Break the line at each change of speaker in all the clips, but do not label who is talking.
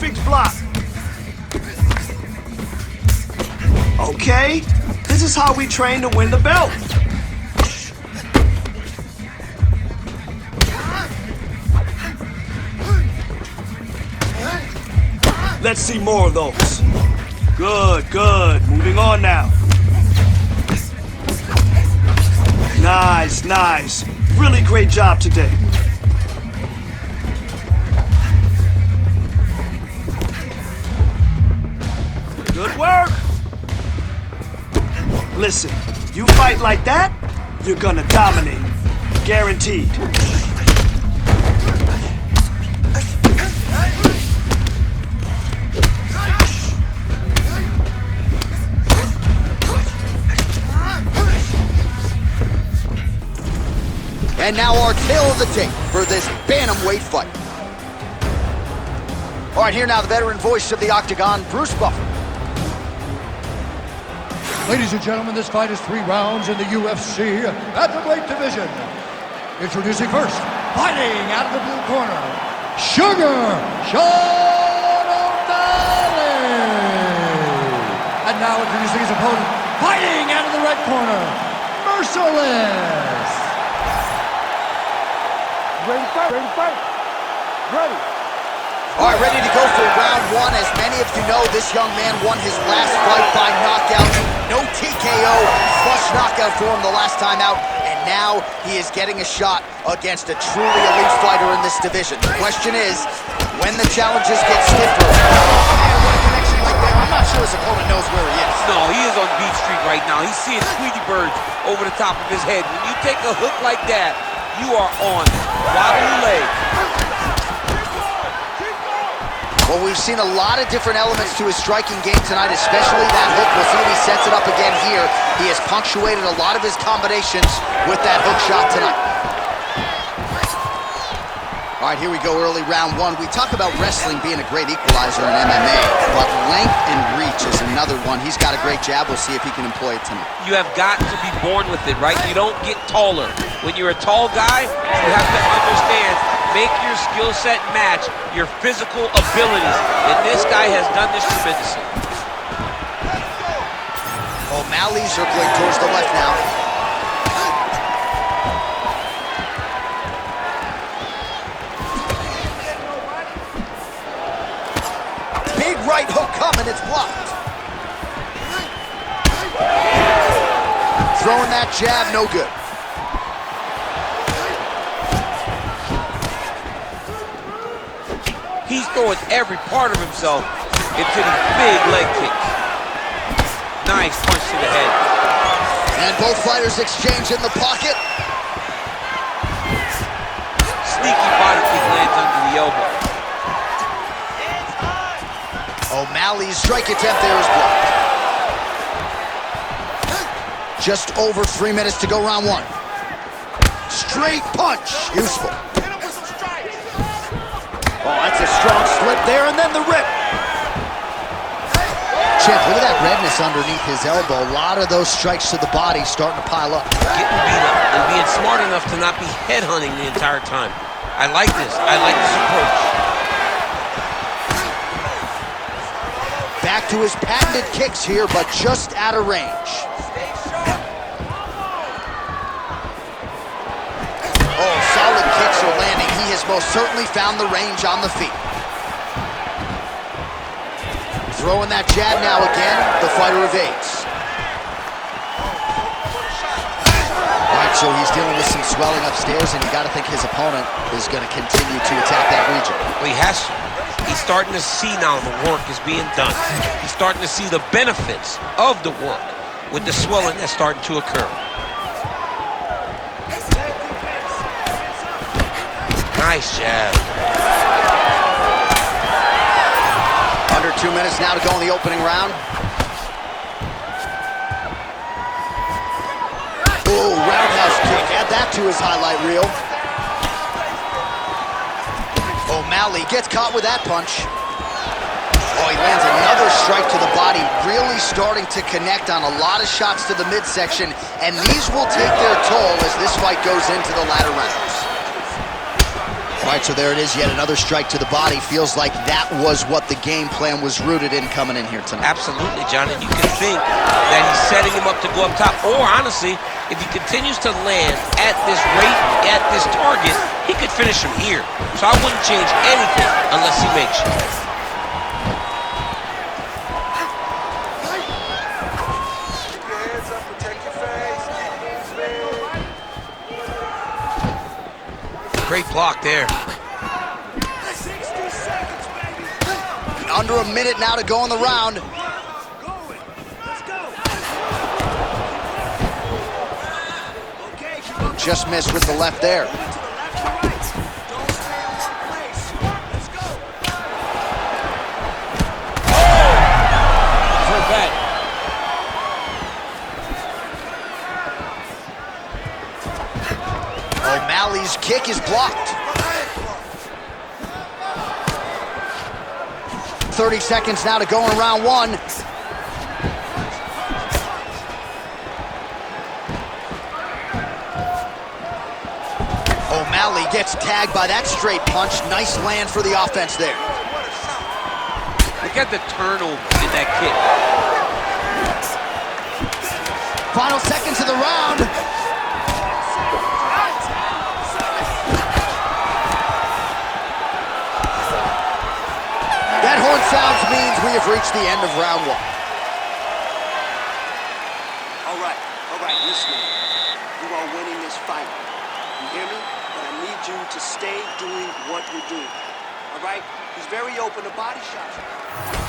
Perfect block. Okay, this is how we train to win the belt. Let's see more of those. Good, good. Moving on now. Nice, nice. Really great job today. Good work. Listen, you fight like that, you're gonna dominate. Guaranteed.
And now our tale of the tape for this bantamweight fight. All right, here now the veteran voice of the Octagon, Bruce Buffer.
Ladies and gentlemen, this fight is 3 rounds in the UFC at the weight division. Introducing first, fighting out of the blue corner, Sugar Sean O'Malley. And now introducing his opponent, fighting out of the red corner, Merciless.
Ready to fight, ready to fight. Ready.
All right, ready to go for round 1. As many of you know, this young man won his last fight by knockout. No TKO, flush knockout for him the last time out. And now he is getting a shot against a truly elite fighter in this division. The question is, when the challenges get stiffer, what a connection like that. I'm not sure his opponent knows where he is.
No, he is on Beat Street right now. He's seeing Tweety birds over the top of his head. When you take a hook like that, you are on wobbly leg.
Well, we've seen a lot of different elements to his striking game tonight, especially that hook. We'll see if he sets it up again here. He has punctuated a lot of his combinations with that hook shot tonight. All right, here we go, early round 1. We talk about wrestling being a great equalizer in MMA, but length and reach is another one. He's got a great jab. We'll see if he can employ it tonight.
You have got to be born with it, right? You don't get taller. When you're a tall guy, you have to understand, make your skill set match your physical abilities. And this guy has done this tremendously.
O'Malley circling towards the left now. Big right hook coming, it's blocked. Throwing that jab, no good.
He's throwing every part of himself into these big leg kicks. Nice punch to the head.
And both fighters exchange in the pocket.
Sneaky body kick lands under the elbow.
O'Malley's strike attempt there is blocked. Just over 3 minutes to go, round 1. Straight punch, useful. Oh, that's a strong slip there, and then the rip. Champ, look at that redness underneath his elbow. A lot of those strikes to the body starting to pile up.
Getting beat up and being smart enough to not be headhunting the entire time. I like this. I like this approach.
Back to his patented kicks here, but just out of range. Oh, solid kicks are landing. He has most certainly found the range on the feet. Throwing that jab now again, the fighter evades. All right, so he's dealing with some swelling upstairs, and you got to think his opponent is going to continue to attack that region.
Well, he has to. He's starting to see now the work is being done. He's starting to see the benefits of the work with the swelling that's starting to occur. Nice jab.
Under 2 minutes now to go in the opening round. Oh, roundhouse kick. Add that to his highlight reel. O'Malley gets caught with that punch. Oh, he lands another strike to the body, really starting to connect on a lot of shots to the midsection, and these will take their toll as this fight goes into the latter rounds. All right, so there it is, yet another strike to the body. Feels like that was what the game plan was rooted in coming in here tonight.
Absolutely, John, and you can think that he's setting him up to go up top. Or honestly, if he continues to land at this rate, at this target, he could finish him here. So I wouldn't change anything unless he makes sure. Great block there.
60 seconds, baby.
Under a minute now to go in the round.
Let's go. Okay,
Just missed with the left there.
to the left to right. Don't stay in one place. Let's go.
Hurt bad.
O'Malley's kick is blocked. 30 seconds now to go in round one. O'Malley gets tagged by that straight punch. Nice land for the offense there.
Look at the turnover in that kick.
Final seconds of the round. That horn sounds means we have reached the end of round one.
All right, listen. You are winning this fight. You hear me? But I need you to stay doing what you're doing. All right? He's very open to body shots.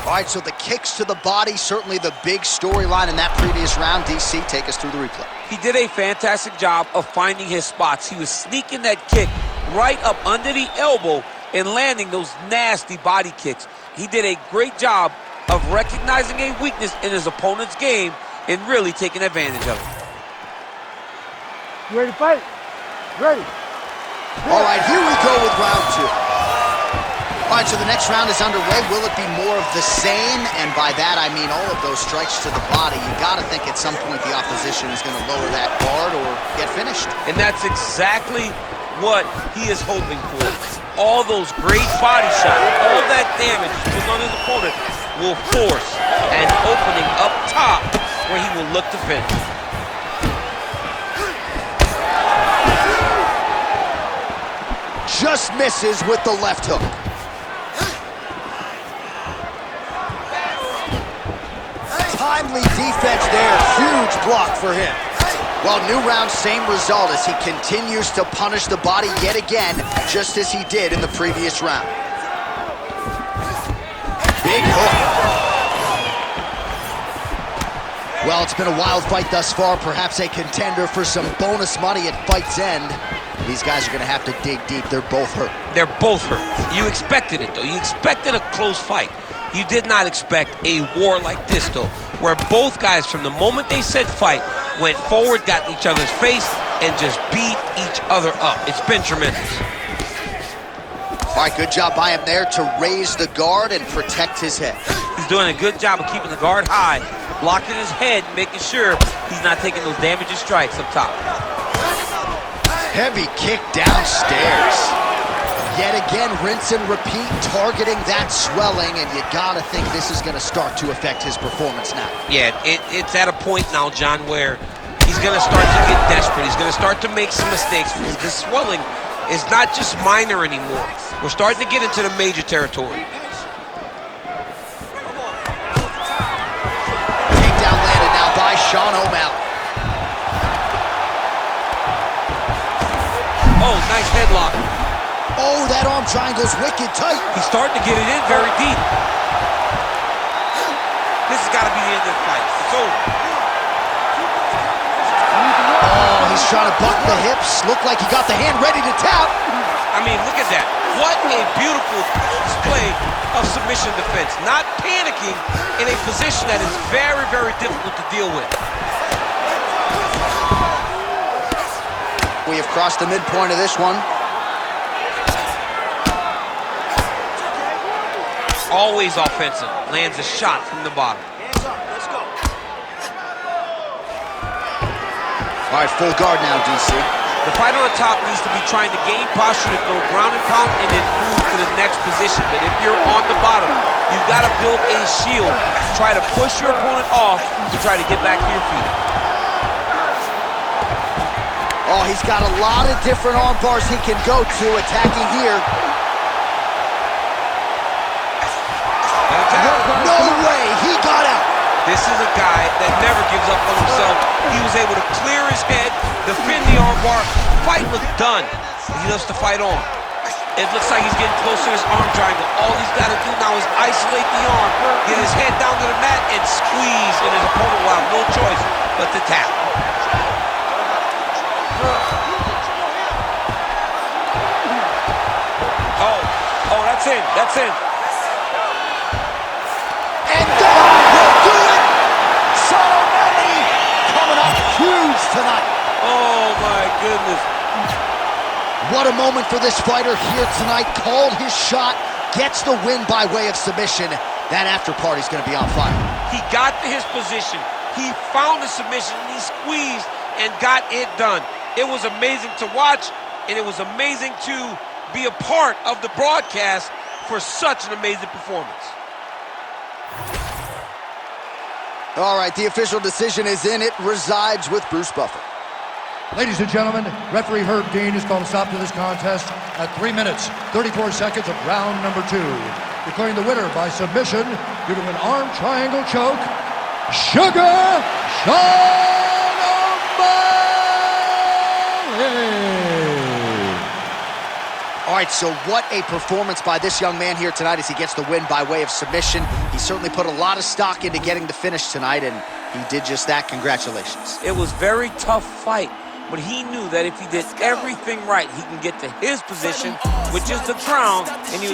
All right, so the kicks to the body, certainly the big storyline in that previous round. DC, take us through the replay.
He did a fantastic job of finding his spots. He was sneaking that kick right up under the elbow and landing those nasty body kicks. He did a great job of recognizing a weakness in his opponent's game and really taking advantage of it.
You ready to fight? Ready.
All right, here we go with round two. All right, so the next round is underway. Will it be more of the same? And by that, I mean all of those strikes to the body. You got to think at some point the opposition is going to lower that guard or get finished.
And that's exactly what he is hoping for. All those great body shots, all that damage he put on his opponent will force an opening up top where he will look to finish.
Just misses with the left hook. Timely defense there. Huge block for him. Well, new round, same result as he continues to punish the body yet again, just as he did in the previous round. Big hook. Well, it's been a wild fight thus far, perhaps a contender for some bonus money at fight's end. These guys are going to have to dig deep. They're both hurt.
They're both hurt. You expected it, though. You expected a close fight. You did not expect a war like this, though, where both guys, from the moment they said fight, went forward, got in each other's face, and just beat each other up. It's been tremendous.
All right, good job by him there to raise the guard and protect his head.
He's doing a good job of keeping the guard high, blocking his head, making sure he's not taking those damaging strikes up top.
Heavy kick downstairs. Yet again, rinse and repeat, targeting that swelling, and you gotta think this is gonna start to affect his performance now.
Yeah, it's at a point now, John, where he's gonna start to get desperate. He's gonna start to make some mistakes. This swelling is not just minor anymore. We're starting to get into the major territory.
Takedown landed now by Sean O'Malley.
Oh, nice headlock.
Oh, that arm triangle's wicked tight.
He's starting to get it in very deep. This has got to be the end of the fight. It's over.
Oh, he's trying to buck the hips. Looked like he got the hand ready to tap.
I mean, look at that. What a beautiful display of submission defense. Not panicking in a position that is very, very difficult to deal with.
We have crossed the midpoint of this one.
Always offensive. Lands a shot from the bottom.
Hands up. Let's go.
All right, full guard now, DC.
The fighter on top needs to be trying to gain posture to go ground and pound and then move to the next position. But if you're on the bottom, you've got to build a shield. Try to push your opponent off to try to get back to your feet.
Oh, he's got a lot of different arm bars he can go to, attacking here. No way, he got out.
This is a guy that never gives up on himself. He was able to clear his head, defend the armbar. Fight was done. He loves to fight on. It looks like he's getting closer to his arm triangle. All he's got to do now is isolate the arm, get his head down to the mat, and squeeze, and his opponent will have no choice but to tap. Oh, that's in, that's in.
And that will do it! So Malley coming up huge tonight.
Oh my goodness.
What a moment for this fighter here tonight. Called his shot, gets the win by way of submission. That after party's gonna be on fire.
He got to his position. He found the submission, and he squeezed and got it done. It was amazing to watch, and it was amazing to be a part of the broadcast for such an amazing performance.
All right, the official decision is in. It resides with Bruce Buffer.
Ladies and gentlemen, referee Herb Dean has called a stop to this contest at 3 minutes, 34 seconds of round number 2. Declaring the winner by submission due to an arm triangle choke, Sugar Malley!
All right, so what a performance by this young man here tonight as he gets the win by way of submission. He certainly put a lot of stock into getting the finish tonight, and he did just that. Congratulations.
It was a very tough fight, but he knew that if he did everything right, he can get to his position, which is the ground, and he was